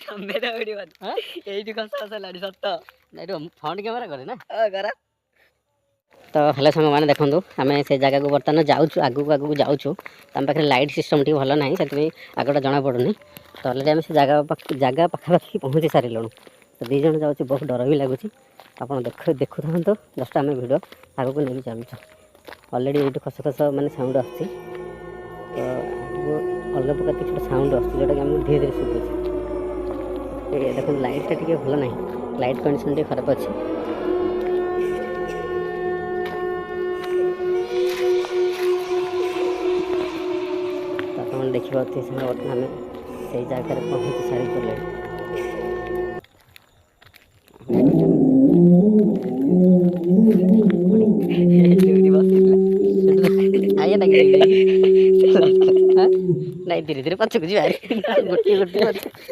ତମେ ତ ଏଇଠି ଏଇଠି ଖସ ଖସ ହେଲାଣି ସତ ଏଇଠି ଫ୍ରଣ୍ଟ କ୍ୟାମେରା କରେ ନା କର ତ ହେଲେ ସାଙ୍ଗମାନେ ଦେଖନ୍ତୁ ଆମେ ସେ ଜାଗାକୁ ବର୍ତ୍ତମାନ ଯାଉଛୁ ଆଗକୁ ଆଗକୁ ଯାଉଛୁ ଆମ ପାଖରେ ଲାଇଟ୍ ସିଷ୍ଟମ୍ ଟିକେ ଭଲ ନାହିଁ ସେଥିପାଇଁ ଆଗଟା ଜଣାପଡ଼ୁନି ତ ଅଲରେଡ଼ି ଆମେ ସେ ଜାଗା ପାଖାପାଖି ପହଞ୍ଚି ସାରିଲୁଣୁ ତ ଦୁଇ ଜଣ ଯାଉଛି ବହୁତ ଡର ବି ଲାଗୁଛି ଆପଣ ଦେଖୁଥାନ୍ତୁ ଜଷ୍ଟ ଆମେ ଭିଡ଼ିଓ ଆଗକୁ ନେଇକି ଚାଲୁଛୁ ଅଲରେଡ଼ି ଏଇଠି ଖସ ଖସ ମାନେ ସାଉଣ୍ଡ ଆସୁଛି ତ ଆଗକୁ ଅଲଗା ପ୍ରକାର କିଛି ଗୋଟେ ସାଉଣ୍ଡ ଆସୁଛି ଯେଉଁଟାକି ଆମକୁ ଧୀରେ ଧୀରେ ଶୁଭୁଛି ଦେଖନ୍ତୁ ଲାଇଟ୍ଟା ଟିକେ ଭଲ ନାହିଁ ଲାଇଟ୍ କଣ୍ଡିସନ୍ ଟିକେ ଖରାପ ଅଛି ଆପଣ ଦେଖିପାରୁଥିବେ ସାଙ୍ଗ ବର୍ତ୍ତମାନ ଆମେ ସେଇ ଜାଗାରେ ପହଞ୍ଚି ସାରିଗଲେ ନାଇଁ ଧୀରେ ଧୀରେ ପଛକୁ ଯିବା ଗୋଟିଏ